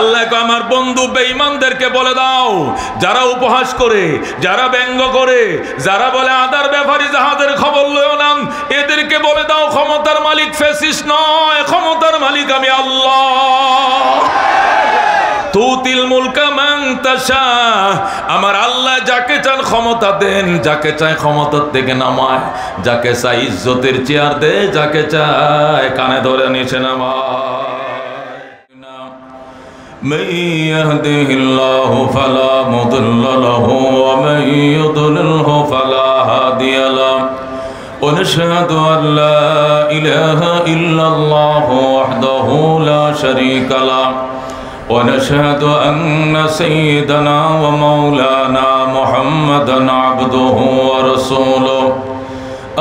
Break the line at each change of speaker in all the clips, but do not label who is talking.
আল্লাহকে আমার বন্ধু বেঈমানদেরকে বলে দাও, যারা উপহাস করে, যারা ব্যঙ্গ করে, যারা বলে আদার ব্যাপারী জাহাজের খবর লয়ও না, এদেরকে বলে দাও ক্ষমতার মালিক ফ্যাসিস্ট নয়, ক্ষমতার মালিক আমি আল্লাহ। তুতিল মুলকা মান তাশা, আমার আল্লাহ যাকে চান ক্ষমতা দেন, যাকে চায় ক্ষমতার থেকে নামায়, যাকে চায় ইজ্জতের চেয়ার দে, যাকে চায় কানে ধরে নিচে নামায়। من يهده الله فلا مضل له ومن يضلله فلا هادي له ونشهد أن لا إله إلا الله وحده لا شريك له ونشهد أن سيدنا ومولانا محمدا عبده ورسوله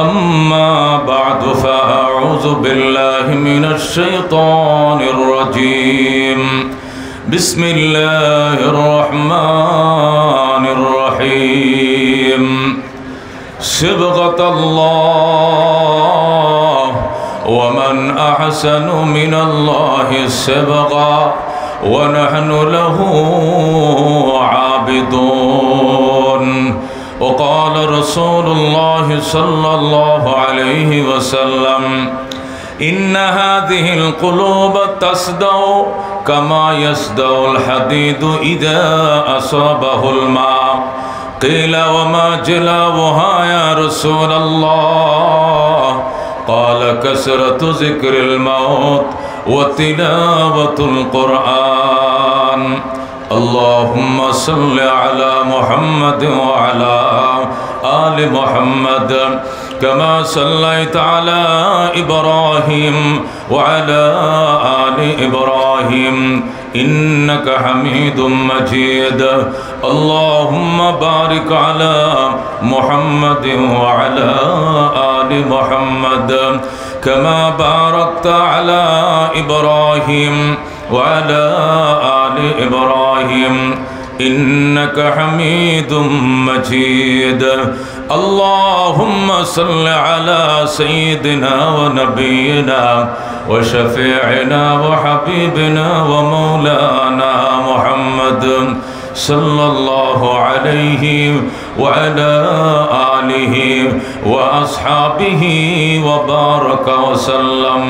أما بعد فأعوذ بالله من الشيطان الرجيم بسم الله الرحمن الرحيم صبغة الله ومن أحسن من الله صبغة ونحن له عابدون وقال رسول الله صلى الله عليه وسلم إن هذه القلوب تصدع كما يصدع الحديد إذا أصابه الماء قيل وما جلاؤها يا رسول الله قال كثرة ذكر الموت وتلاوة القرآن اللهم صل على محمد وعلى آل محمد كما صليت على إبراهيم وعلى آل إبراهيم إنك حميد مجيد اللهم بارك على محمد وعلى آل محمد كما باركت على إبراهيم وعلى آل إبراهيم إنك حميد مجيد اللهم صل على سيدنا ونبينا وشفيعنا وحبيبنا ومولانا محمد صلى الله عليه وعلى آله وأصحابه وبارك وسلم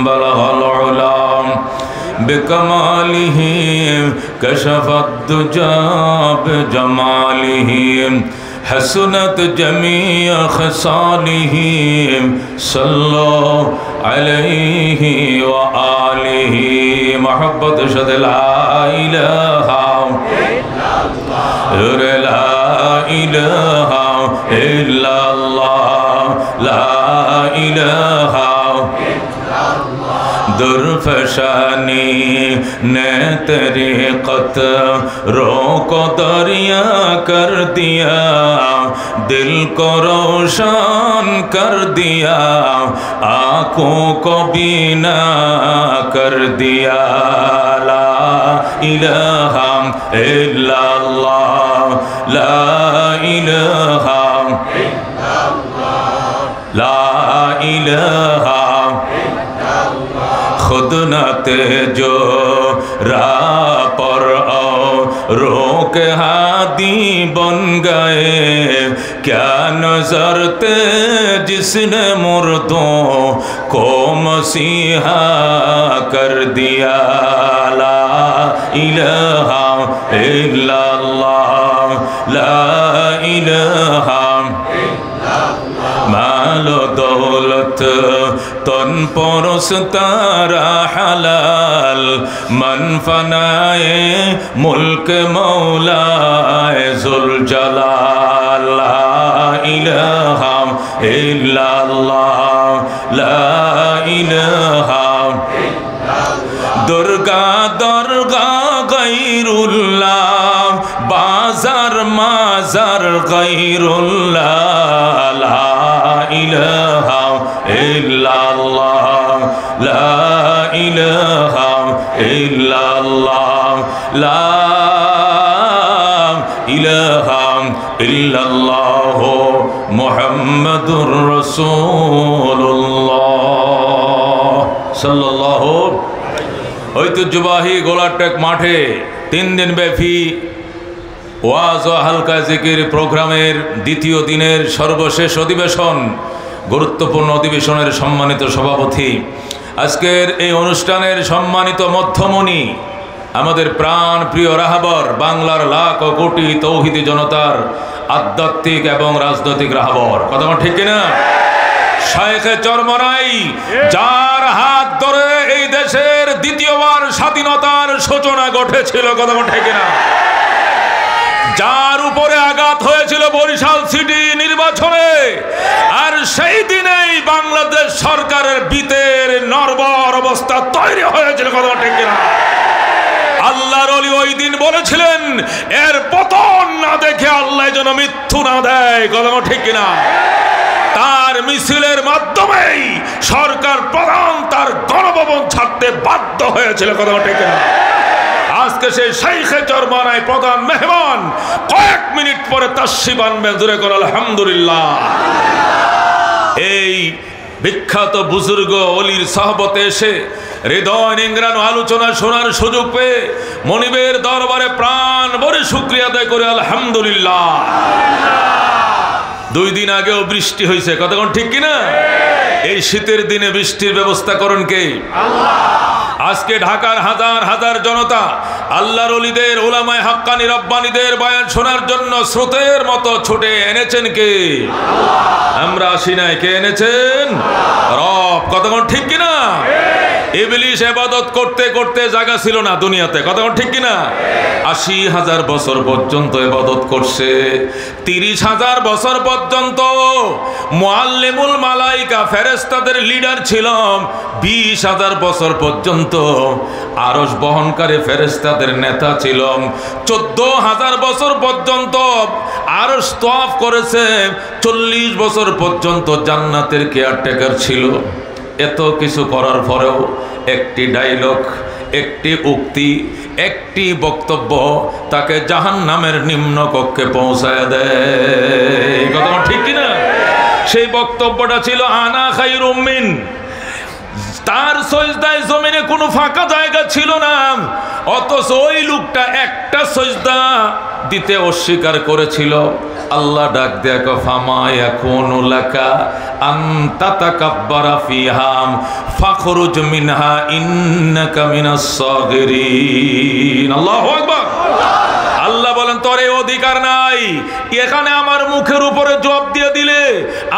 بلغ العلا بكماله كشف الدجى بجماله حسنت جميع خصاله صلوا عليه وآله محبت شد لا إله إلا الله لا إله إلا الله لا إله درفشانی نے طریقت روکو دریا کر دیا دل کو روشن کر دیا آنکھوں کو بینا کر دیا لا الہ الا اللہ لا الہ الا اللہ لا الہ खुद न तेजो राह पर आओ रोक हादी बन गए क्या नजर थे जिसने मुर्दों को मसीहा कर दिया ला इलाहा इल्लल्लाह ला इलाहा मालो दौलत तन परोस तारा हलाल मन फनाए मुल्क मौलाए जुल जलाल ला इलाहा इल्लल्लाह ला इलाहा दुर्गा दरगाह गैरुल्लाह बाजार माजार गैरुल्लाह ला इलाहा इल्लल्लाह ला इलाहा इल्लल्लाह ला इलाहा इल्लल्लाह मुहम्मदुर रसूलुल्लाह सल्लल्लाहु ঐতিহ্যবাহী গোলারটেক মাঠে 3 দিন ব্যাপী ওয়াজ ও হালকা জিকির প্রোগ্রামের দ্বিতীয় দিনের সর্বশেষ অধিবেশন, গুরুত্বপূর্ণ অধিবেশনের সম্মানিত সভাপতি, আজকের এই অনুষ্ঠানের সম্মানিত মধ্যমণি, আমাদের প্রাণ প্রিয় রাহবর, বাংলার লাখ ও কোটি তৌহিদি জনতার আধ্যাত্মিক এবং রাজনৈতিক রাহবর, কথা ঠিক কিনা? শায়েখে চরমনাই, যার হাত ধরে এই দেশের দ্বিতীয়বার স্বাধীনতার সূচনা ঘটেছিল, কথা ঠিক কিনা? যার উপরে আঘাত হয়েছিল বরিশাল সিটি নির্বাচনে, আর সেই দিনেই বাংলাদেশ সরকারের বিতের নরবর অবস্থা তৈরি হয়েছিল, কথা ঠিক কিনা? আল্লাহর ওলি ওই দিন বলেছিলেন, এর পতন না দেখে আল্লাহ যেন মৃত্যু না দেয়, কথা ঠিক কিনা? তার মিছিলের মাধ্যমেই সরকার প্রধান তার গণভবন ছাড়তে বাধ্য হয়েছিল, কথা ঠিক কিনা? আজকে সেই শাইখে চরমনাই প্রধান মেহমান কয়েক মিনিট পরে তাশরিফ আনবেন, জোরে করে আলহামদুলিল্লাহ। এই বিখ্যাত বুজুর্গ ওলির সহবতে এসে হৃদয় নিংড়ানো আলোচনা শোনার সুযোগ পেয়ে মনিবের দরবারে প্রাণ ভরে শুকরিয়া আদায় করে আলহামদুলিল্লাহ। 2 দিন আগেও বৃষ্টি হয়েছে, কতক্ষণ ঠিক কিনা? এই শীতের দিনে বৃষ্টির ব্যবস্থা করেন কে? আল্লাহ। আজকে ঢাকার হাজার হাজার জনতা আল্লাহর ওলিদের, উলামায়ে হাক্কানি রব্বানীদের বয়ান শোনার জন্য স্রোতের মতো ছুটে এনেছেন কে? আল্লাহ। আমরা আসি নাই, কে এনেছেন? রব, কতক্ষণ ঠিক কিনা? ইবলিস ইবাদত করতে করতে জায়গা ছিল না দুনিয়াতে, কতক্ষণ ঠিক কিনা? 80,000 বছর পর্যন্ত ইবাদত করছে। 30,000 বছর পর্যন্ত মুআল্লিমুল মালাইকা ফেরেশতাদের লিডার ছিল। 20,000 বছর পর্যন্ত আরশ বহনকারী ফেরেশতাদের নেতা ছিল। 14,000 বছর পর্যন্ত আরশ তওয়াফ করেছে। 40 বছর পর্যন্ত জান্নাতের কেয়ারটেকার ছিল। এত কিছু করার পরেও একটি ডায়লগ, একটি উক্তি, একটি বক্তব্য তাকে জাহান্নামের নিম্ন কক্ষে পৌঁছায় দেয়, কথা ঠিক কিনা? সেই বক্তব্যটা ছিল আনা খায়রুম মিন। তার সজদায় জমিনে কোনো ফাঁকা জায়গা ছিল না, অথচ ওই লোকটা একটা সজদা দিতে অস্বীকার করেছিল। আল্লাহ ডাক দেয়া কো ফামা ইয়াকুনু লাকা আন তাতাকাব্বারা ফিহা ফাখরুজ মিনহা ইন্নাকা মিনাস সাগিরিন। আল্লাহু আকবার। আল্লাহ বলেন, তোর এই অধিকার নাই। এখানে আমার মুখের উপরে জবাব দিয়ে দিলে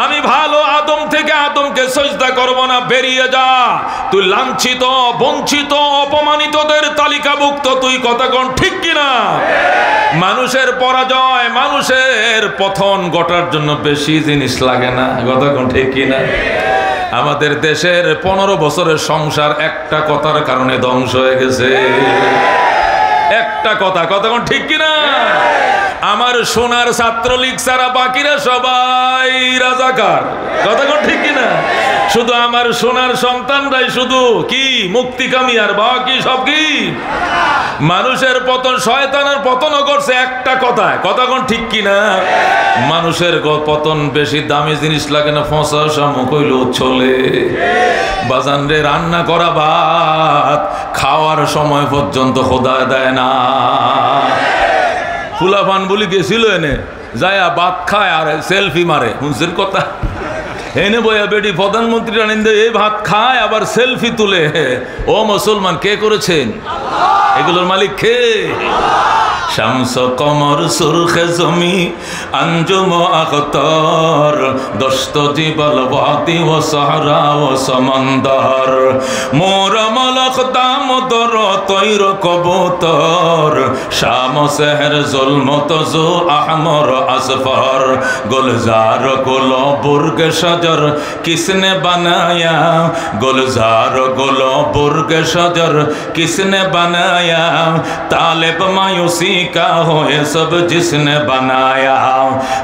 আমি ভালো আদম থেকে আদমকে সিজদা করব না, বেরিয়ে যা। তুই লাঞ্ছিত, বঞ্চিত, অপমানিতদের তালিকাভুক্ত তুই, কথা কোন ঠিক কিনা? মানুষের পরাজয়, মানুষের পতন ঘটার জন্য বেশি জিনিস লাগে না, কথা কোন ঠিক কিনা? আমাদের দেশের 15 বছরের সংসার একটা কথার কারণে ধ্বংস হয়ে গেছে। একটা কথা, কথা কোন ঠিক কিনা? আমার সোনার ছাত্রলীগ ছাড়া বাকিরা সবাই রাজাকার, কথা কোন ঠিক কিনা? শুধু আমার সোনার সন্তানরাই শুধু কি মুক্তিকামী, আর বাকি সব কি? মানুষের পতন, শয়তানের পতনও করছে একটা কথায়, কথা কোন ঠিক কিনা? মানুষের পতন বেশি দামি জিনিস লাগে না, ফসা শামুক হইলেও চলে। বাজান রে, রান্না করা ভাত খাওয়ার সময় পর্যন্ত খোদা দেয় না। ফুলাফান বলি গেছিল এনে যায়া ভাত খায় আর সেলফি মারে, হুঁসের কথা। এনে বইয়া বেটি প্রধানমন্ত্রী রানিন্দে এই ভাত খায় আবার সেলফি তুলে। ও মুসলমান, কে করেছেন এগুলোর মালিক? কে? শামস কমর সুরখে জমি আঞ্জুম আখতার দস্ত জিবল ওয়াদি ও সাহরা ও সমন্দর মোর মলক দামোদর তৈর কবুতর শাম সেহর জুলমত জু আহমর আসফর গুলজার গুলো বুর্গ শজর কিসনে বানায়া গুলজার গুলো বুর্গ শজর কিসনে বানায়া तालिब मायूसी का हो ये सब जिसने बनाया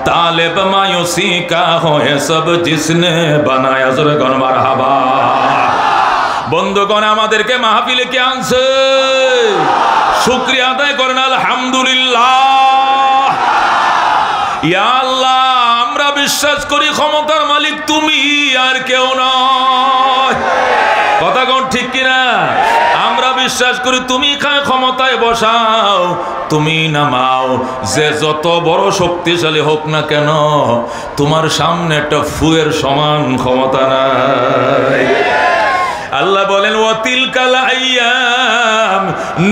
तालिब मायूसी का हो ये सब जिसने बनाया जोरे गण मारहाबा। বন্ধুগণ, আমাদেরকে মাহফিলে কে আনছে? শুকরিয়া আদায় করেন আলহামদুলিল্লাহ। ইয়া আল্লাহ, আমরা বিশ্বাস করি ক্ষমতার মালিক তুমি, আর কেউ নয়, কথা কোন ঠিক কিনা? আমরা বিশ্বাস করি তুমি খায় ক্ষমতায় বসাও, তুমি নামাও, যে যত বড় শক্তিশালী হোক না কেন তোমার সামনে একটা ফুয়ের সমান ক্ষমতা নাই। আল্লাহ বলেন ওয়াতিলকাল আইয়াম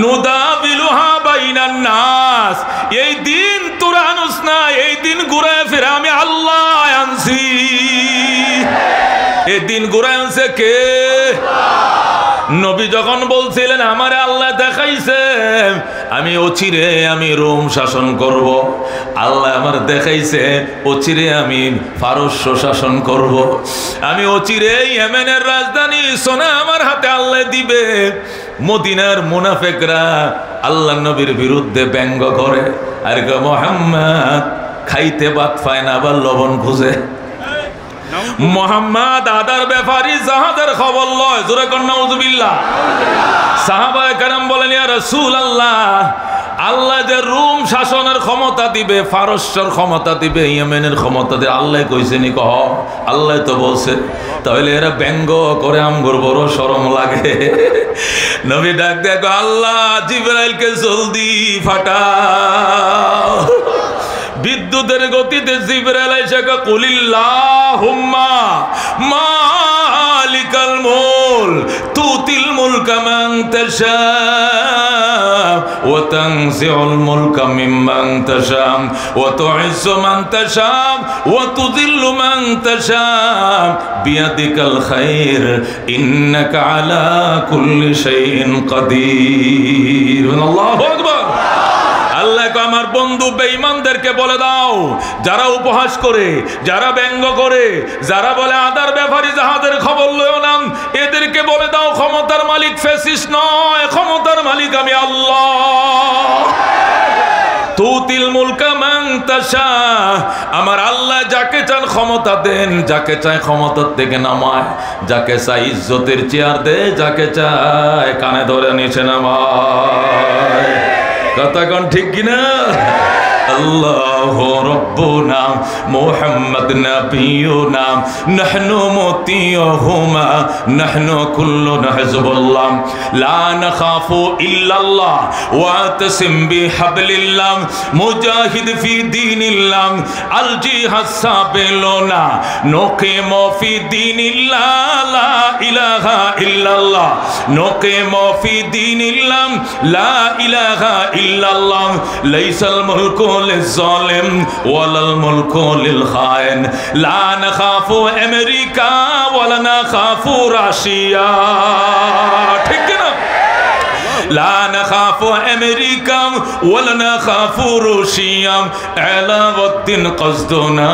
নুদাবিলুহা বাইনান নাস, এই দিন তোরা আনুস না, এই দিন ঘুরে ফিরে আমি আল্লাহ আনছি। এই দিন ঘুরে আনছে কে? নবী যখন বলছিলেন আমারে আল্লাহ দেখাইছে আমি অচিরে আমি রোম শাসন করব, আল্লাহ আমার দেখাইছে অচিরে আমি পারস্য শাসন করব, আমি অচিরে ইয়েমেনের রাজধানী সোনা আমার হাতে আল্লাহ দিবে। মদিনার মুনাফিকরা আল্লাহ নবীর বিরুদ্ধে ব্যঙ্গ করে আর কে মুহাম্মদ খাইতে ভাত পায় না আবার লবণ খুঁজে। মুহাম্মদ আদার ব্যাপারী জাহাজের খবর লয়, জোরে কর নাউযুবিল্লাহ। সাহাবায়ে কেরাম বলেন ইয়া রাসূলুল্লাহ, আল্লাহ যে রোম শাসনের ক্ষমতা দিবে, পারস্যের ক্ষমতা দিবে, ইয়েমেনের ক্ষমতা দিবে, আল্লাহ কইছে নি? কহ আল্লাহ তো বলছে। তাহলে এরা ব্যঙ্গ করে আমগর বড় শরম লাগে। নবী ডাক দেখো আল্লাহ জিবরাইলকে জলদি ফাটাও। বিদ্যুতের গতিতে জিবরাইল এসে কুলিল্লাহুম্মা মালিকাল মুলক তুতিল মুলকা মান তাশা ওয়া তানজিউল মুলকা মিম্মান তাশা ওয়া তুইজ্জু মান তাশা ওয়া তুযিল্লু মান তাশা বিয়াদিকাল খায়র ইন্নাকা আলা কুল্লি শাইইন কাদির। আল্লাহু আকবার। আল্লাহ আমার বন্ধু বেঈমানদেরকে বলে দাও, যারা উপহাস করে, যারা ব্যঙ্গ করে, যারা বলে আদার ব্যাপারী জাহাজের খবর লয়ও না, এদেরকে বলে দাও ক্ষমতার মালিক ফ্যাসিস্ট নয়, ক্ষমতার মালিক আমি আল্লাহ। তুতিল মুলকা মান তাশা, আমার আল্লাহ যাকে চান ক্ষমতা দেন, যাকে চায় ক্ষমতার থেকে নামায়, যাকে চায় ইজ্জতের চেয়ার দে, যাকে চায় কানে ধরে নিচে নামায়। কথা কোন ঠিক কিনা? আল্লাহু রাব্বুনা মুহাম্মদ নাবিয়ুনা নাহনু মুতিয়ুহুমা নাহনু কুল্লুনা হিজবুল্লাহ লা নাখাফু ইল্লাল্লাহ ওয়া তাসিম বিহাবলিল্লাহ মুজাহিদ ফি দীনিল্লাহ আল জিহাদ সাবিলুনা নুকিমু ফি দীনিল্লাহ লা ইলাহা ইল্লাল্লাহ নুকিমু ফি দীনিল্লাহ লা ইলাহা ইল্লাল্লাহ লাইসাল মুলকু লিয-যালিম ওয়ালাল মুলকু লিল-খায়েন লা নাখাফু আমেরিকা ওয়ালা নাখাফু রাশিয়া। ঠিক না? লা নাখাফু আমেরিকা ওয়ালা নাখাফু রুশিয়া আলাউদ্দিন কসদুনা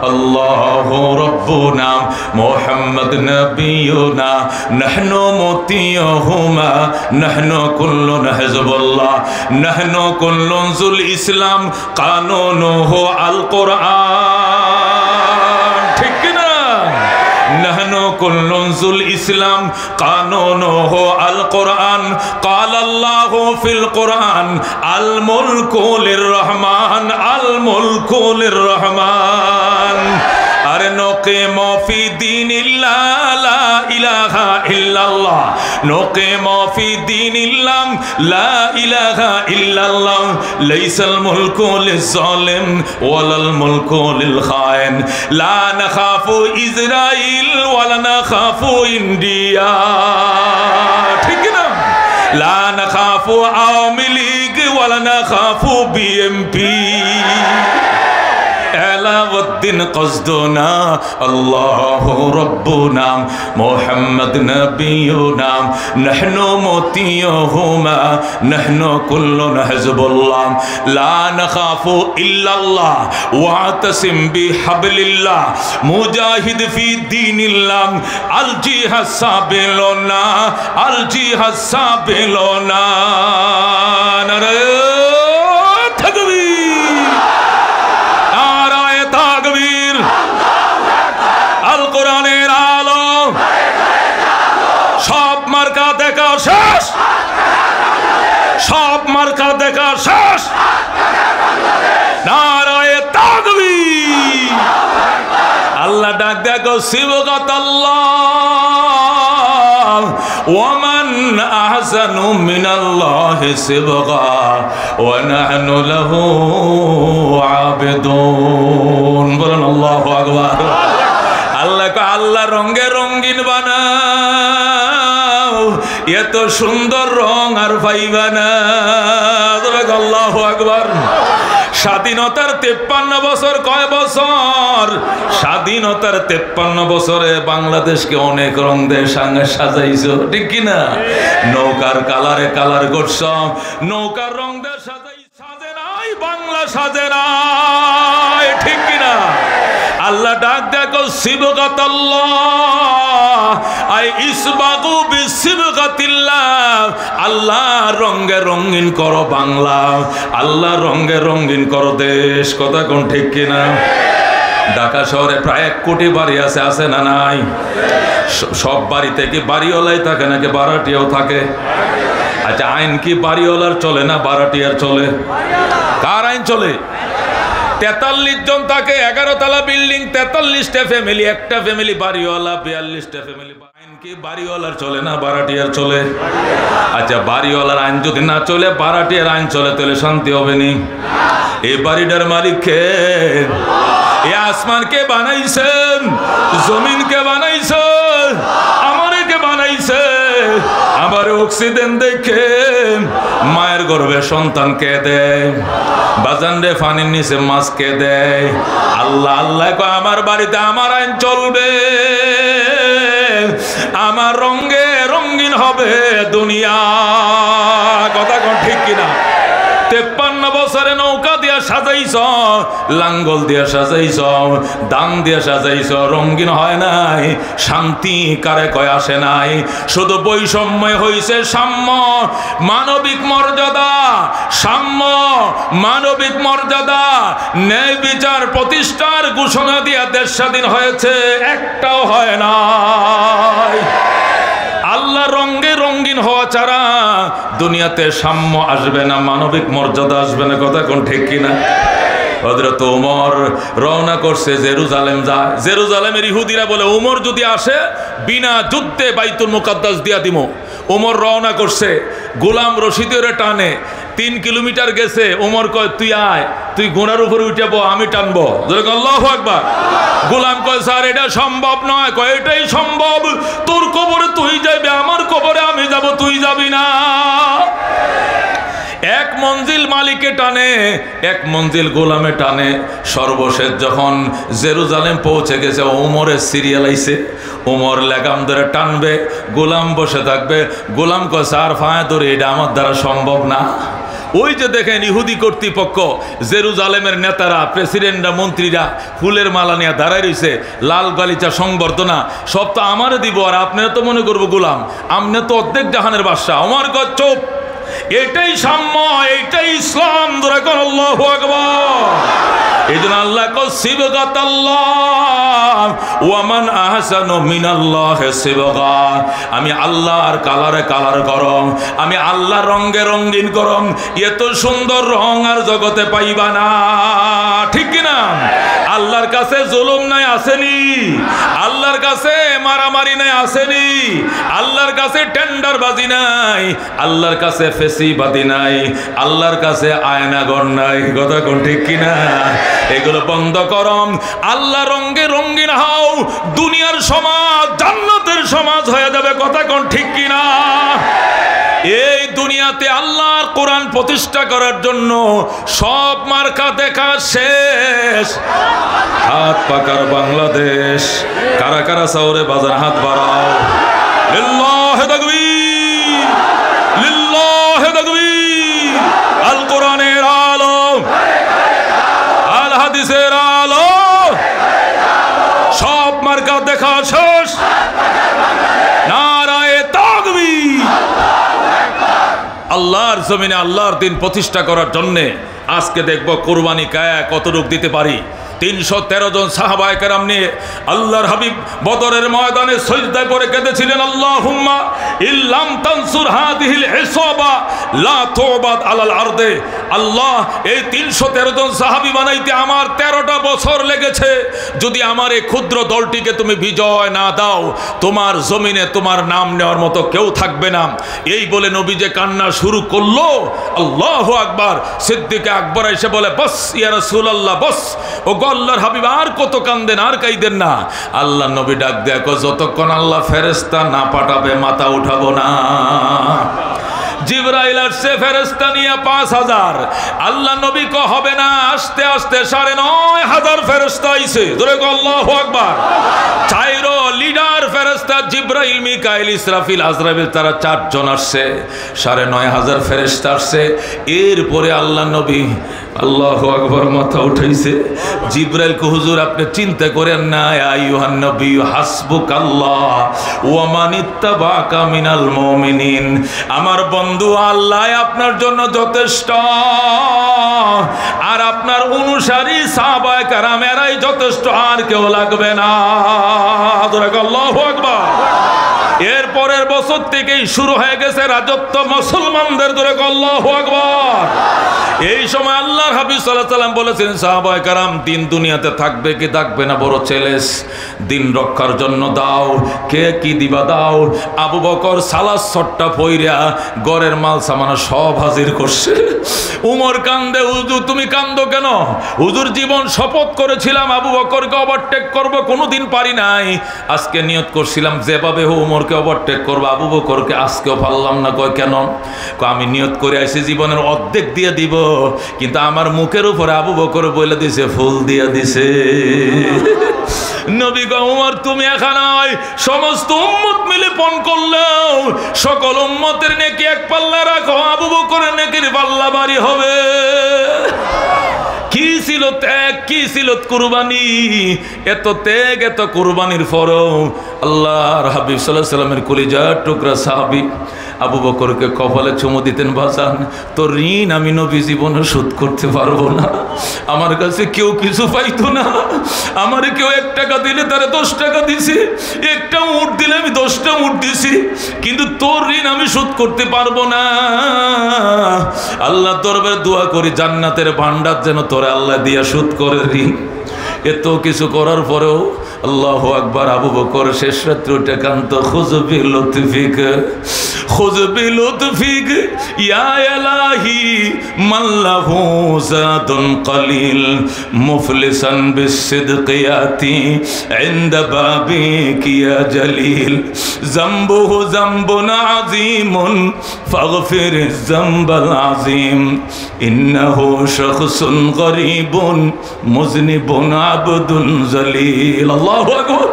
আল্লাহু রাব্বুনা মুহাম্মদ নাবিয়ুনা নাহনু মুতিয়ুহুমা নাহনু কুল্লুনা হিজবুল্লাহ নাহনু কুল্লুন যুল ইসলাম কানুনুহু আল কুরআন। ঠিক না? নাহনু কুল্লুন যুল ইসলাম কানুনুহু আল কুরআন ক্বালা আল্লাহু ফিল কুরআন আল মুলকু লির রহমান আল মুলকু লির রহমান। আরে নুকিমু ফি দীনিল্লাহ লা ইলাহা ইল্লাল্লাহ নুকিমু ফি দীনিল্লাহ লা ইলাহা ইল্লাল্লাহ লাইসাল মুলকু লিয-যালিম ওয়ালাল মুলকু লিল-খায়েন লা নাখাফু ইসরাইল ওয়ালা নাখাফু ইন্ডিয়া। ঠিক না? লা নাখাফু আওয়ামী লীগ ওয়ালা নাখাফু বিএমপি। আলাউদ্দিন কসদুনা আল্লাহু রাব্বুনা মুহাম্মদ নাবিয়ুনা নাহনু মুতিয়ুহুমা নাহনু কুল্লুনা হিজবুল্লাহ লা নাখাফু ইল্লাল্লাহ ওয়া তাসিম বিহাবলিল্লাহ মুজাহিদ ফি দীনিল্লাহ আল জিহাদ সাবিলুনা আল জিহাদ সাবিলুনা। নারে তাকবীর, নারায়ে তাকবীর। আল কোরআনের আলো, সব মার্কা দেখা শেষ, সব মার্কা দেখা শেষ। নারায়ে তাকবীর। আল্লাহ ডাক দেখো সিবগাতাল্লাহ ওয়া মান আহসানু মিনাল্লাহি সিবগা ওয়া নাহনু লাহু আবিদুন। বলেন আল্লাহু আকবার। আল্লাহ রঙে রঙিন বানাও, এত সুন্দর রং আর পাইবা না। আল্লাহু আকবার। স্বাধীনতার 53 বছর, কয় বছর? স্বাধীনতার 53 বছরে বাংলাদেশকে অনেক রং দিয়ে সাজাইছো, ঠিক কিনা? নৌকার কালারে কালার করছ, নৌকার রং দিয়ে সাজে নাই, বাংলা সাজে নাই, ঠিক কিনা? আল্লাহ ডাক দেখো সিবগাতাল্লাহ আই ইসবাগু বিসিবগাতিল্লাহ। আল্লাহ রঙে রঙিন করো বাংলা, আল্লাহ রঙে রঙিন করো দেশ। কথা কোন ঠিক কিনা? ঢাকা শহরে প্রায় 1 কোটি বাড়ি আছে, আছে না নাই? সব বাড়িতে কি বাড়িওয়ালাই থাকে নাকি ভাড়াটিয়াও থাকে? আচ্ছা, আইন কি বাড়িওয়ালার চলে না ভাড়াটিয়ার চলে? কার আইন চলে? 43 জন থাকে, 11 তলা বিল্ডিং, 43টা ফ্যামিলি, একটা ফ্যামিলি বাড়িওয়ালা, 42টা ফ্যামিলি। আইন কি বাড়িওয়ালার চলে না ভাড়াটিয়ার চলে? আচ্ছা, বাড়িওয়ালার আইন যদি না চলে, ভাড়াটিয়ার আইন চলে, তাহলে শান্তি হবে নি? এই বাড়িটার মালিক কে? এই আসমান কে বানাইছেন? জমিন কে বানাইছেন? আমারে কে বানাইছে? আমার অক্সিজেন দেখে মায়ের গর্ভে সন্তান কে দেয়? বাজান রে পানির নিচে মাছ কে দেয়? আল্লাহ আল্লাহ আমার বাড়িতে আমার আইন চলবে, আমার রঙে রঙিন হবে দুনিয়া। কথা কোন ঠিক কিনা? 53 বছরে নৌকা দিয়া সাজাইছ, লাঙ্গল দিয়া সাজাইছ, দান দিয়া সাজাইছ, রঙিন হয় নাই। শান্তি কারে কয় আসে নাই। শুধু বৈষম্য হইছে, সাম্য মানবিক মর্যাদা, সাম্য মানবিক মর্যাদা, ন্যায় বিচার প্রতিষ্ঠার ঘোষণা দিয়া দেশ স্বাধীন হয়েছে, একটাও হয় নাই। আল্লাহ রঙে রঙিন হওয়া ছাড়া দুনিয়াতে সাম্য আসবে না, মানবিক মর্যাদা আসবে না। কথা কোন ঠিক কিনা? হযরত ওমর রওনা করছে জেরুজালেম যায়। জেরুজালেমের ইহুদিরা বলে, ওমর যদি আসে বিনা যুদ্ধে বাইতুল মুকাদ্দাস দিয়া দিমু। ওমর রওনা করছে, গোলাম রশিদের টানে 3 কিলোমিটার গেছে। ওমর কয়, তুই আয়, তুই ঘোড়ার উপরে উঠে আমি টানবো। আল্লাহু আকবার। গোলাম কয়, স্যার এটা সম্ভব নয়। কয়, এটাই সম্ভব। তোর কবরে তুই যাবি, আমার কবরে আমি যাব, তুই যাবি না। 1 মঞ্জিল মালিকে টানে, 1 মঞ্জিল গোলামে টানে। সর্বশেষ যখন জেরুজালেম পৌঁছে গেছে, ওমরের সিরিয়াল আইছে। ওমর লেগাম ধরে টানবে, গোলাম বসে থাকবে। গোলাম কয়, স্যার ফায়া ধরে, এটা আমার দ্বারা সম্ভব না। ওই যে দেখেন ইহুদি কর্তৃপক্ষ, জেরুজালেমের নেতারা, প্রেসিডেন্টরা, মন্ত্রীরা ফুলের মালা নিয়ে দাঁড়ায় রয়েছে, লাল গালিচা সংবর্ধনা, সব তো আমারে দিব, আর আপনারা তো মনে করবো গোলাম, আপনি তো অর্ধেক জাহানের বাদশা। আমার কয়, চুপ, এটাই সাম্য, এটাই ইসলাম। ধরে কর আল্লাহু আকবার। এই জন্য আল্লাহ কয় সিবগাতাল্লাহ ওয়া মান আহসানু মিনাল্লাহি সিবগা। আমি আল্লাহর কালারে কালার করম, আমি আল্লাহর রঙে রঙিন করম। এত সুন্দর রং আর জগতে পাইবা না, ঠিক কিনা? আল্লাহর কাছে জুলুম নাই, আসেনি? আল্লাহর কাছে মারামারি নাই, আসেনি? আল্লাহর কাছে টেন্ডারবাজি নাই, আল্লাহর কাছে ফেসিবাদী নাই, আল্লাহর কাছে আয়নাগর নাই। কথা কোন ঠিক কিনা? এগুলো বন্ধ করম, আল্লাহ রঙে রঙিন হও, দুনিয়ার সমাজ জান্নাতের সমাজ হয়ে যাবে। কথা কোন ঠিক কিনা? এই দুনিয়াতে আল্লাহর কোরআন প্রতিষ্ঠা করার জন্য সব মার্কা দেখা শেষ। হাত পাকার বাংলাদেশ, কারা কারা সাউরে বাজার হাত বাড়াও। লিল্লাহি তাকবীর, লিল্লাহি তাকবীর। আল কোরআনের আলো, আল হাদিসের আলো, সব মার্কা দেখা শেষ। নারায়ে তাকবীর। আল্লাহর জমিনে আল্লাহর দিন প্রতিষ্ঠা করার জন্যে আজকে দেখব কোরবানি কায়া কতটুক দিতে পারি। 313 জন সাহাবায়ে কেরাম নিয়ে আল্লাহর হাবিব বদরের ময়দানে সিজদায় পড়ে কেঁদেছিলেন, আল্লাহুম্মা ইল্লাম তানসুর হাদিহিল ইসাবা লা তুবাদ আলাল আরদে। আল্লাহ, এই 313 জন সাহাবী বানাইতে আমার 13টা বছর লেগেছে, যদি আমার এই ক্ষুদ্র দলটিকে তুমি বিজয় না দাও, তোমার জমিনে তোমার নাম নেওয়ার মতো কেউ থাকবে না। এই বলে নবী যে কান্না শুরু করলো, আল্লাহু আকবার। সিদ্দিক আকবর এসে বলে, বস ইয়া রাসূলুল্লাহ, বস। ও গো আল্লাহর হাবিব, আর কত কান্দেন, আর কাইদেন না। আল্লাহ নবী ডাক দেখো, যতক্ষণ আল্লাহ ফেরেশতা না পাঠাবে মাথা উঠাবো না। জিবরাইল আসছে ফেরেশতা নিয়ে 5000। আল্লাহ নবী কো হবে না, আস্তে আস্তে 9500 ফেরেশতা আইছে। ধরে কো আল্লাহু আকবার। চাইরো লিডার ফেরেশতা জিবরাইল, মিকাইল, ইসরাফিল, আজরাইল, তারা 4 জন আসছে। 9500 ফেরেশতা আসছে। এরপরে আল্লাহ নবী আল্লাহু আকবার মাথা উঠাইছে। জিবরাইল কো, হুজুর আপনি চিন্তা করেন না, আইয়ুহান নবী হাসবুকাল্লাহ ওয়া মান ইত্তাবাকা মিনাল মুমিনিন। আমার বন্ধু, আল্লাহ আপনার জন্য যথেষ্ট, আর আপনার অনুসারী সাহাবায়ে কেরাম এরাই যথেষ্ট, আর কেউ লাগবে না। আল্লাহু আকবার। এর পরের বছর থেকেই শুরু হয়ে গেছে রাজত্ব মুসলমানদের। ধরে আল্লাহু আকবার। এই সময় আল্লাহর হাবিব সাল্লাল্লাহু আলাইহি ওয়াসাল্লাম বলেছেন, সাহাবায়ে কেরাম দিন দুনিয়াতে থাকবে কি থাকবে না বড় চ্যালেঞ্জ, দিন রক্ষার জন্য দাও, কে কি দিবা দাও। আবু বকর সালাস ছট্টা পইরা গড়ের মাল সামানা সব হাজির করছে। উমর কান্দে, হুজুর তুমি কান্দো কেন? হুজুর জীবন শপথ করেছিলাম আবু বকরকে ওভারটেক করব, কোনোদিন পারি নাই। আজকে নিয়ত করছিলাম যেভাবে হোক উমরকে ওভারটেক করবো, আবু বকরকে আজকেও পারলাম না। কয় কেন? আমি নিয়ত করে আসি জীবনের অর্ধেক দিয়ে দিব, কিন্তু আমার মুখের উপরে আবু বকর বলে দিছে, ফুল দিয়ে দিছে। নবী গো, উমর তুমি একা নয়, সমস্ত উম্মত মিলে পণ করলেও সকল উম্মতের নেকি এক পাল্লা রাখো, আবু বকরের নেকির পাল্লা ভারী হবে। কি ছিল ত্যাগ, কি ছিল কুরবানি। এত ত্যাগ, এত কুরবানির পরও আল্লাহর হাবিব সাল্লাল্লাহু আলাইহি ওয়াসাল্লামের কলিজার টুকরা সাহাবী আবু বকরকে কপালে চুমু দিতেন, বাজান তোর ঋণ আমি নবী জীবনে শোধ করতে পারবো না। আমার কাছে কেউ কিছু পাইতো না, আমারে কেউ 1 টাকা দিলে তারা 10 টাকা দিছে, একটা উট দিলে আমি 10টা উট দিছি, কিন্তু তোর ঋণ আমি শোধ করতে পারবো না। আল্লাহ দরবারে দোয়া করি জান্নাতের ভান্ডার যেন তোরে আল্লাহ দিয়া শোধ করে ঋণ। এত কিছু করার পরেও আল্লাহু আকবার, আবু বকর শেষ রাত্রে উঠে কান্ত, খুজ বিলুতফিক, খুজ বিলুতফিক ইয়া ইলাহি মাল্লাহু জাদুন কলিল মুফলিসান বিসিদকিয়াতি ইনদা বাবিক ইয়া জলিল যামবুহু যামবুন আযীমুন ফাগফির যামবাল আযীম ইন্নাহু শাখসুন গরীবুন মুযনিবুন আবদুন জলিল। আল্লাহু আকবার।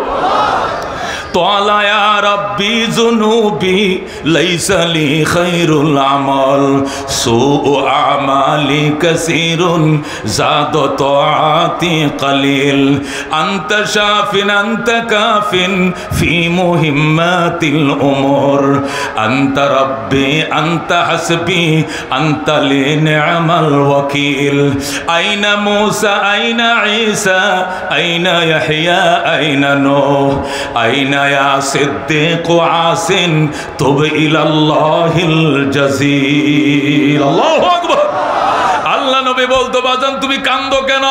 طال يا ربي ذنوبي ليس لي خير العمل سوء أعمالي كثير زاد طاعتي قليل أنت شاف أنت كاف في مهمات الأمور أنت ربي أنت حسبي أنت لي نعم الوكيل أين موسى أين عيسى أين يحيى أين نوح أين يا صديق عاصٍ تب إلى الله الجزيل। الله أكبر। আল্লাহ নবী বলতো, বাজান তুমি কান্দো কেন?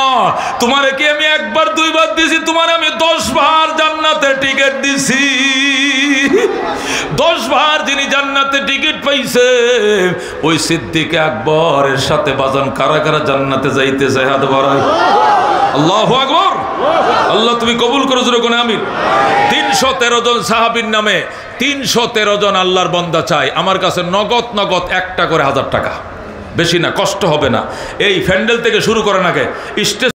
তোমারে কি আমি 1 বার 2 বার দিছি? তোমার আমি 10 বার জান্নাতের টিকিট দিছি। 10 বার যিনি জান্নাতে টিকিট পাইছে, ওই সিদ্দিক আকবরের সাথে বাজান কারা কারা জান্নাতে যাইতে চায়? হাত বাড়ায়। আল্লাহু আকবার। আল্লাহ তুমি কবুল করো, জোরে কোন আমিন। 313 জন সাহাবীর নামে 313 জন আল্লাহর বান্দা চাই আমার কাছে নগদ নগদ 1টা করে 1000 টাকা, বেশি না, কষ্ট হবে না। এই ফ্যান্ডেল থেকে শুরু করেন, আগে স্টেজ